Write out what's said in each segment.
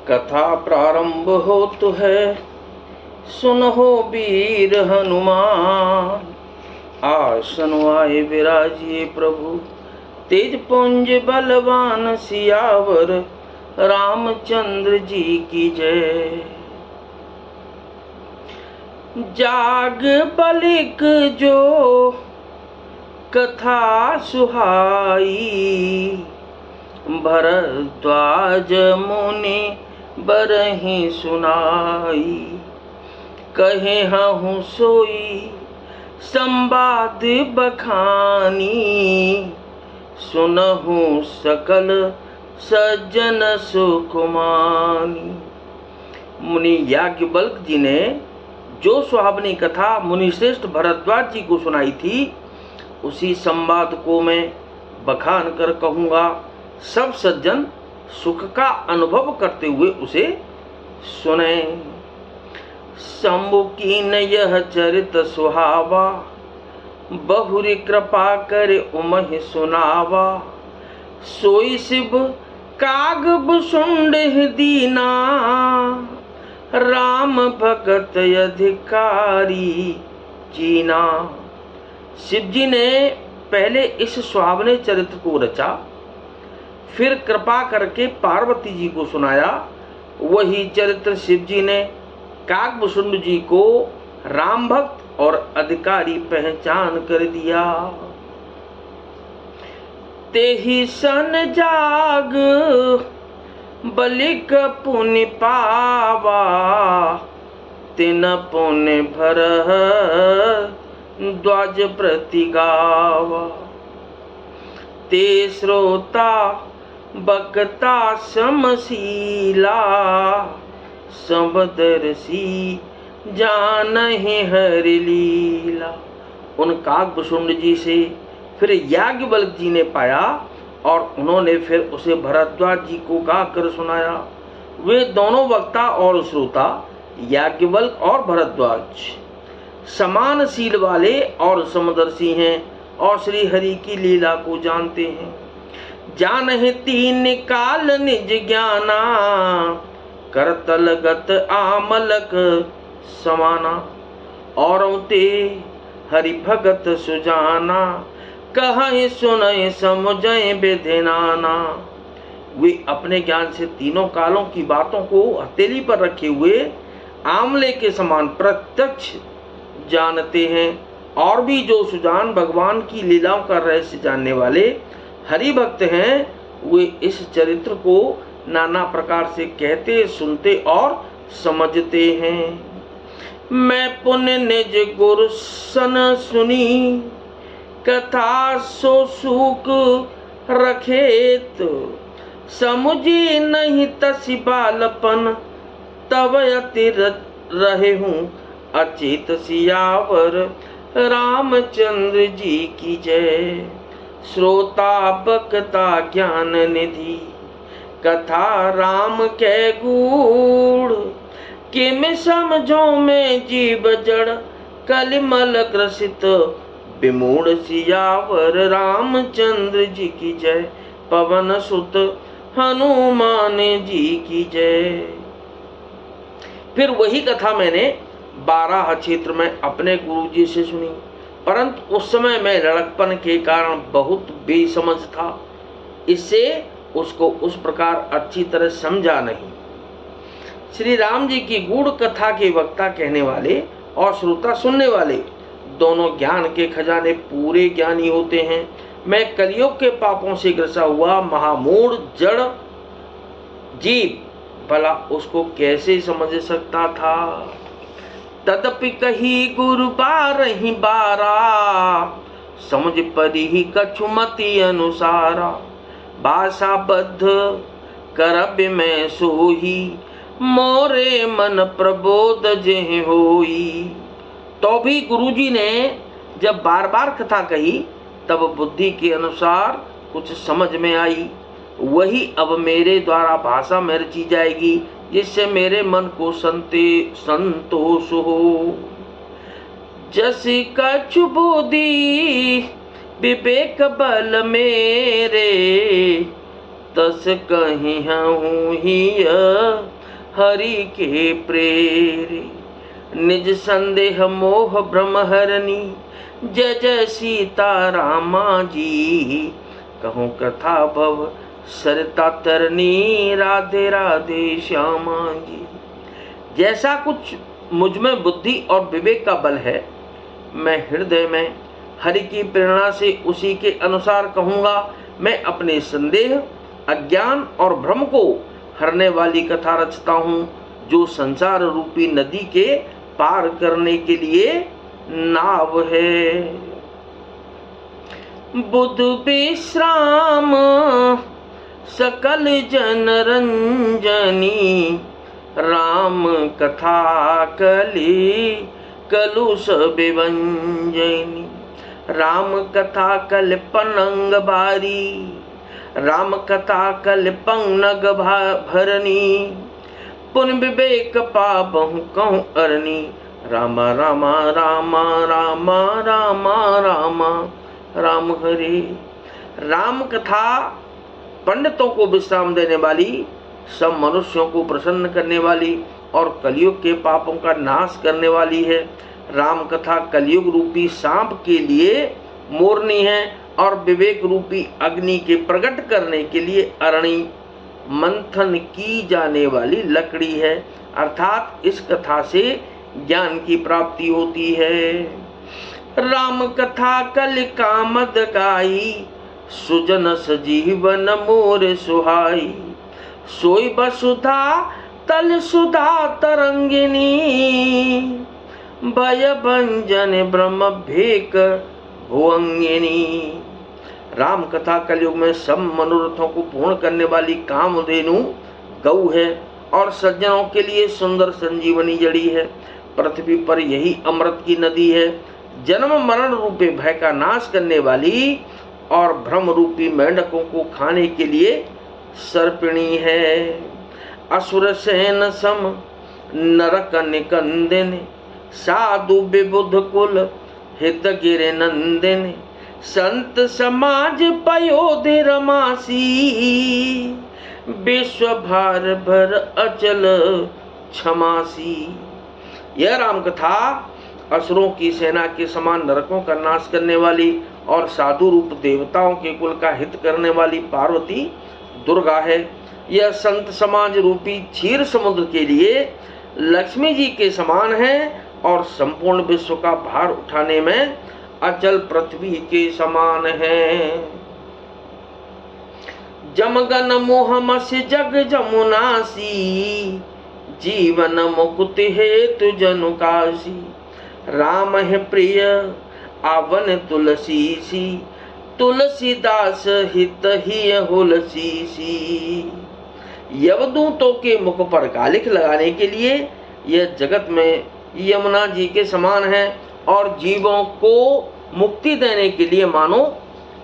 कथा प्रारंभ होत है, सुनहो वीर हनुमान। आसन आए विराजिए प्रभु, तेज पुंज बलवान सियावर रामचंद्र जी की जय। जाग बलिक जो कथा सुहाई, भरद्वाज मुनि बरहि सुनाई। कहे हूँ सोई संवाद बखानी, सुनहु सकल सज्जन सुकुमानी। मुनि याज्ञवल्क्य जी ने जो सुहावनी कथा मुनिश्रेष्ठ भरद्वाज जी को सुनाई थी, उसी संवाद को मैं बखान कर कहूँगा। सब सज्जन सुख का अनुभव करते हुए उसे सुने। शंभु कीन यह चरित सुहावा, बहुरी कृपा करे उमहि सुनावा। सोई शिव काग सुंड दीना, राम भगत अधिकारी जीना। शिव जी ने पहले इस सुहावने चरित्र को रचा, फिर कृपा करके पार्वती जी को सुनाया। वही चरित्र शिव जी ने काकभूषुंड जी को राम भक्त और अधिकारी पहचान कर दिया। तेहि सन जाग बलिक पुनि पावा, तिन पुण्य भर द्वाज प्रति गावा। ते श्रोता बकता समशीला, सबदर्शी जानहि हरि लीला। उन काकभूषुंड जी से फिर याज्ञवल्क्य जी ने पाया और उन्होंने फिर उसे भरद्वाज जी को गाकर सुनाया। वे दोनों वक्ता और श्रोता याज्ञवल्क्य और भरद्वाज समान शील वाले और समदर्शी हैं और श्री हरि की लीला को जानते हैं। जानहि तीन काल निज ज्ञाना, करतलगत आमलक समाना। औरों ते हरि भगत सुजाना, कहि सुनहि समझहि विधि नाना। वे अपने ज्ञान से तीनों कालों की बातों को हथेली पर रखे हुए आमले के समान प्रत्यक्ष जानते हैं। और भी जो सुजान भगवान की लीलाओं का रहस्य जानने वाले हरि भक्त हैं, वे इस चरित्र को नाना प्रकार से कहते, सुनते और समझते हैं। मैं पुण्य निज गुरु सन सुनी, कथा सो सूक रखेत। समुझी नहीं तसी बालपन, तब अति रहे हूँ अचेत सियावर रामचंद्र जी की जय। श्रोता बकता ज्ञान निधि, कथा राम के गूढ़। किम समझो में जीव जड़, कलिमल ग्रसित विमूढ़। सियावर रामचंद्र जी की जय, पवन सुत हनुमान जी की जय। फिर वही कथा मैंने बाराह क्षेत्र में अपने गुरु जी से सुनी, परंतु उस समय मैं लड़कपन के कारण बहुत बेसमझ था, इससे उसको उस प्रकार अच्छी तरह समझा नहीं। श्री राम जी की गूढ़ कथा के वक्ता कहने वाले और श्रोता सुनने वाले दोनों ज्ञान के खजाने पूरे ज्ञानी होते हैं। मैं कलियुग के पापों से ग्रसा हुआ महामूढ़ जड़ जीव भला उसको कैसे समझ सकता था। तदपि कही गुरु बारहि बारा, समझ परिहि कछुमति अनुसारा। भाषा बद्ध करबि मैं सोही, मोरे मन प्रबोध जेहि होई। तो भी गुरुजी ने जब बार बार कथा कही, तब बुद्धि के अनुसार कुछ समझ में आई। वही अब मेरे द्वारा भाषा में रची जाएगी, जिससे मेरे मन को संतोष हो। जस कछु बुद्धि विवेक बल मेरे, तस कहीं हूँ ही हरि के प्रेरे। निज संदेह मोह भ्रम हरनी, जय जय सीता रामा जी। कहूँ कथा भव सरता तरनी, राधे राधे श्यामा जी। जैसा कुछ मुझ में बुद्धि और विवेक का बल है, मैं हृदय में हरि की प्रेरणा से उसी के अनुसार कहूँगा। मैं अपने संदेह, अज्ञान और भ्रम को हरने वाली कथा रचता हूँ, जो संसार रूपी नदी के पार करने के लिए नाव है। बुध विश्राम सकल जन रंजनी, राम कथा कली कलुष विभंजनी। राम कथा कल पनंग बारी, राम कथा कल पंग भरनी। पुन विवेक पाबहु कहूँ अरनी, रामा रामा रामा रामा रामा रामा राम हरे। राम कथा पंडितों को विश्राम देने वाली, सब मनुष्यों को प्रसन्न करने वाली और कलयुग के पापों का नाश करने वाली है। राम कथा कलयुग रूपी सांप के लिए मोरनी है और विवेक रूपी अग्नि के प्रकट करने के लिए अरणी, मंथन की जाने वाली लकड़ी है। अर्थात इस कथा से ज्ञान की प्राप्ति होती है। राम कथा कल कामदकाई, सुजन सजीवन मोर सुहाई। सोई वसुधा तल सुधा तरंगिनी, भय भंजन ब्रह्म भेक भुअंगिनी। राम कथा कलयुग में सब मनोरथों को पूर्ण करने वाली कामधेनु गौ है और सज्जनों के लिए सुंदर संजीवनी जड़ी है। पृथ्वी पर यही अमृत की नदी है। जन्म मरण रूपे भय का नाश करने वाली और भ्रम रूपी मेंढकों को खाने के लिए सर्पिणी है। असुर सेन सम नरक निकंदन, साधु विबुध कुल हित गिरे नंदन। संत समाज पयोधि रमासी, विश्व भार भर अचल क्षमासी। यह राम कथा असुरों की सेना के समान नरकों का नाश करने वाली और साधु रूप देवताओं के कुल का हित करने वाली पार्वती दुर्गा है। यह संत समाज रूपी क्षीर समुद्र के लिए लक्ष्मी जी के समान है और संपूर्ण विश्व का भार उठाने में अचल पृथ्वी के समान है। जमगन मोहमस जग जमुनासी, जीवन मुक्ति हेतु जनुकासी। राम है प्रिय आवन तुलसी सी, तुलसीदास हित ही हुलसी सी। यवदूतों के मुख पर कालिख लगाने के लिए यह जगत में यमुना जी के समान है और जीवों को मुक्ति देने के लिए मानो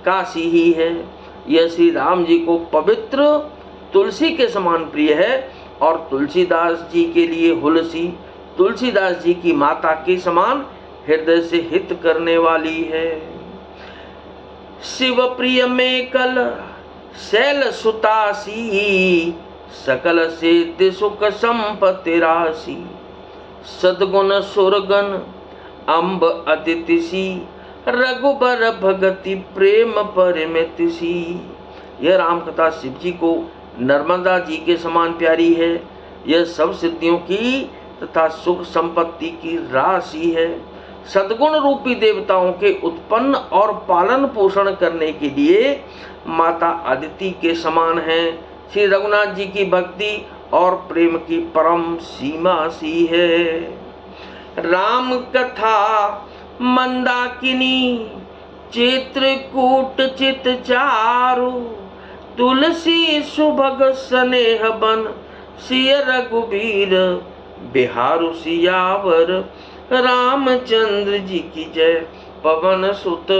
काशी ही है। यह श्री राम जी को पवित्र तुलसी के समान प्रिय है और तुलसीदास जी के लिए हुलसी तुलसीदास जी की माता के समान हृदय से हित करने वाली है। शिव प्रिय में कल शैल सुतासी, सकल से सुख संपत्ति राशि। सद्गुण सुरगन अम्ब अतिथि, रघुबर भगति प्रेम परमितिसी। यह राम कथा शिव जी को नर्मदा जी के समान प्यारी है। यह सब सिद्धियों की तथा सुख संपत्ति की राशि है। सद्गुण रूपी देवताओं के उत्पन्न और पालन पोषण करने के लिए माता अदिति के समान है। श्री रघुनाथ जी की भक्ति और प्रेम की परम सीमा सी है। राम कथा मंदाकिनी, चित्रकूट चित चारु। तुलसी सुभग स्नेह बन, सिय रघुबीर बिहारु सियावर। रामचंद्र जी की जय, पवन सुत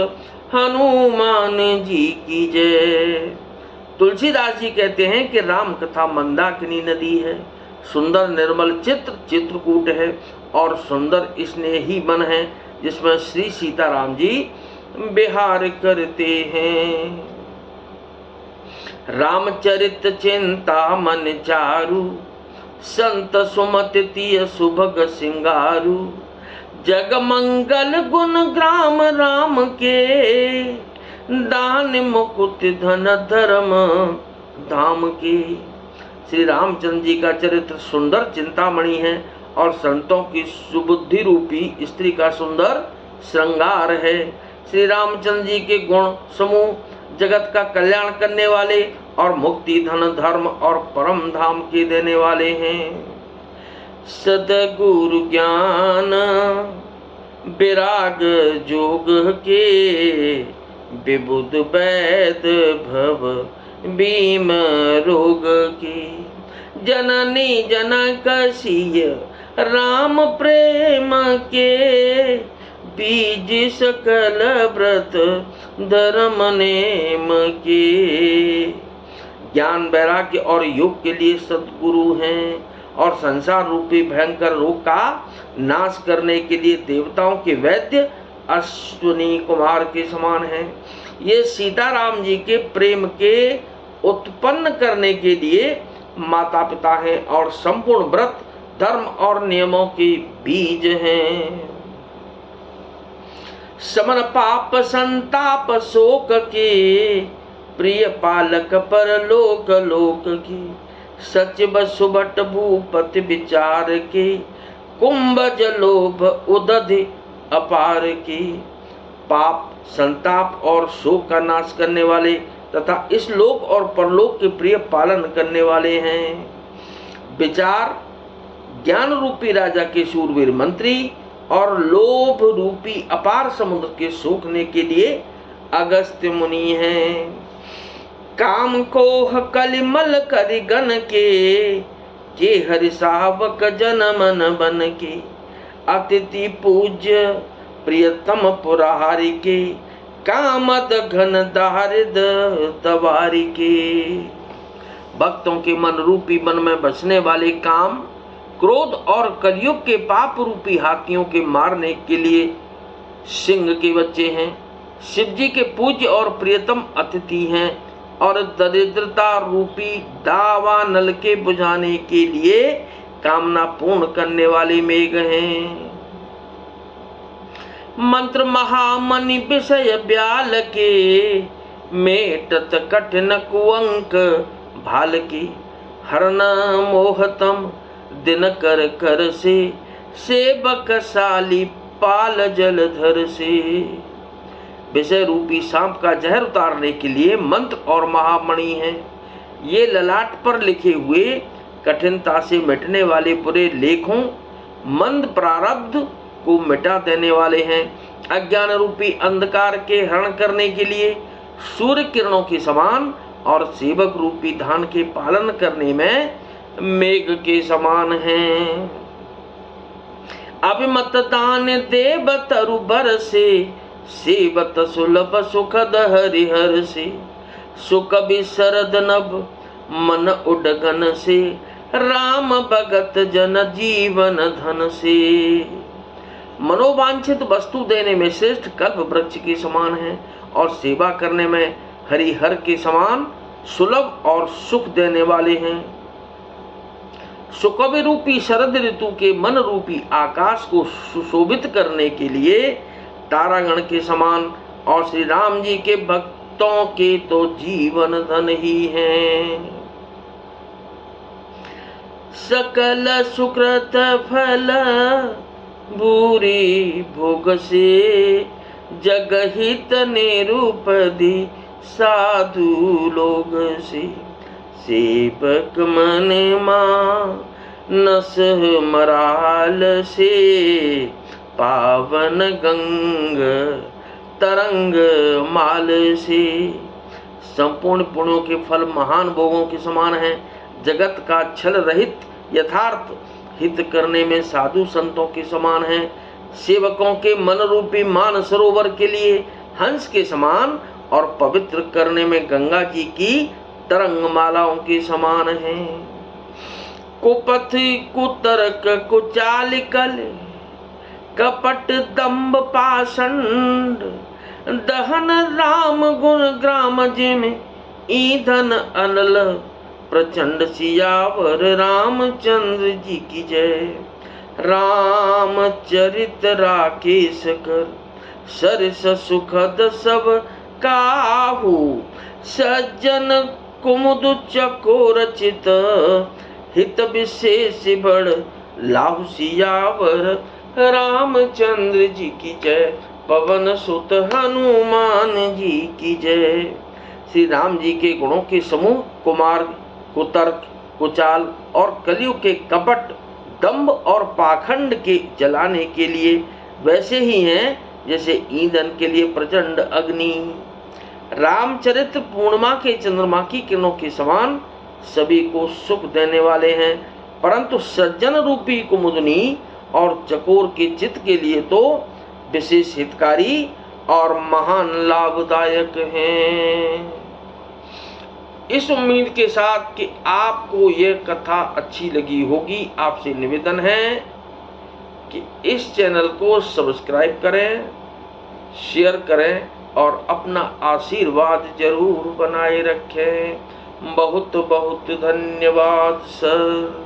हनुमान जी की जय। तुलसीदास जी कहते हैं कि राम कथा मंदाकिनी नदी है, सुंदर निर्मल चित्र चित्रकूट है और सुंदर स्नेही वन है जिसमें श्री सीताराम जी विहार करते हैं। रामचरित चिंता मन चारु, संत सुमति तिय सुभग सिंगारू, जग मंगल गुण ग्राम राम के, दान मुकुट धन धर्म धाम के। श्री रामचंद्र जी का चरित्र सुंदर चिंतामणि है और संतों की सुबुद्धि रूपी स्त्री का सुंदर श्रृंगार है। श्री रामचंद्र जी के गुण समूह जगत का कल्याण करने वाले और मुक्ति धन धर्म और परम धाम के देने वाले हैं। सदगुरु ज्ञान विराग जोग के, विबुध वैद भव भीम रोग के। जननी जनक सिय राम प्रेम के, बीज सकल व्रत धर्म नेम के। ज्ञान वैराग्य और योग के लिए सद्गुरु हैं और संसार रूपी भयंकर रोग का नाश करने के लिए देवताओं के वैद्य अश्विनी कुमार के समान हैं। ये सीताराम जी के प्रेम के उत्पन्न करने के लिए माता पिता हैं और संपूर्ण व्रत धर्म और नियमों के बीज हैं। समन पाप संताप शोक के, प्रिय पालक पर लोक लोक की। सचिव सुबट भूपति विचार के, कुंभज लोभ उदधि अपार की। पाप संताप और शोक का नाश करने वाले तथा इस लोक और परलोक के प्रिय पालन करने वाले हैं। विचार ज्ञान रूपी राजा के शूरवीर मंत्री और लोभ रूपी अपार समुद्र के सोखने के लिए अगस्त्य मुनि हैं। काम कोह कलिमल करि गन के हरि सावक जन मन बन के। अतिथि पूज्य प्रियतम पुरारी के, कामद घन दारिद तवारी के। भक्तों के मन रूपी मन में बसने वाले काम, क्रोध और कलयुग के पाप रूपी हाथियों के मारने के लिए सिंह के बच्चे हैं। शिव जी के पूज्य और प्रियतम अतिथि हैं और दरिद्रता रूपी दावानल के बुझाने के लिए कामना पूर्ण करने वाले मेघ हैं। मंत्र महामणि विषय ब्याल के, मेटत कठिन कुअंक भाल के। हरन मोहतम दिन कर कर से, सेवक साली पाल जलधर से। विषय रूपी सांप का जहर उतारने के लिए मंत्र और महामणि हैं। ये ललाट पर लिखे हुए कठिनता से मिटने वाले बुरे लेखों, मंद प्रारब्ध को मिटा देने वाले हैं। अज्ञान रूपी अंधकार के हरण करने के लिए सूर्य किरणों के समान और सेवक रूपी धान के पालन करने में मेघ के समान हैं। अभिमत दान देव तरु बर से, सेवत सुलभ सुखद हरिहर से। सुख शरद नभ मन उडगन से, राम भगत जन जीवन धन से। मनोवांछित वस्तु देने में श्रेष्ठ कल्प वृक्ष के समान है और सेवा करने में हरिहर के समान सुलभ और सुख देने वाले हैं। सुकवि रूपी शरद ऋतु के मन रूपी आकाश को सुशोभित करने के लिए तारागण के समान और श्री राम जी के भक्तों के तो जीवन धन ही हैं। सकल सुकृत फल भूरी भोग से, जगहित निरूपधि साधु लोग से। सेवक मन मानस मराल से, पावन गंग तरंग माल से। संपूर्ण पुण्यों के फल महान भोगों के समान हैं। जगत का छल रहित यथार्थ हित करने में साधु संतों के समान हैं। सेवकों के मन रूपी मान सरोवर के लिए हंस के समान और पवित्र करने में गंगा जी की तरंग मालाओं के समान हैं। कुपथ कुतर्क कुचालिकल, कपट दंभ पाषंड। दहन राम गुण ग्राम जिम, ईंधन अनल प्रचंड सियावर रामचंद्र जी की जय। रामचरित राकेश कर सरस सुखद सब काहू। सज्जन कुमुद चकोर चित हित विशेष बड़ लाहु। सियावर रामचंद्र जी की जय। पवन सुत हनुमान जी की जय। श्री राम जी के गुणों के समूह कुमार्ग, कुतर्क, कुचाल और कलयुग के कपट, दंभ और पाखंड के जलाने के लिए वैसे ही हैं जैसे ईंधन के लिए प्रचंड अग्नि। रामचरित्र पूर्णिमा के चंद्रमा की किरणों के समान सभी को सुख देने वाले हैं, परंतु सज्जन रूपी कुमुदनी और चकोर के चित्त के लिए तो विशेष हितकारी और महान लाभदायक हैं। इस उम्मीद के साथ कि आपको यह कथा अच्छी लगी होगी, आपसे निवेदन है कि इस चैनल को सब्सक्राइब करें, शेयर करें और अपना आशीर्वाद जरूर बनाए रखें। बहुत बहुत धन्यवाद सर।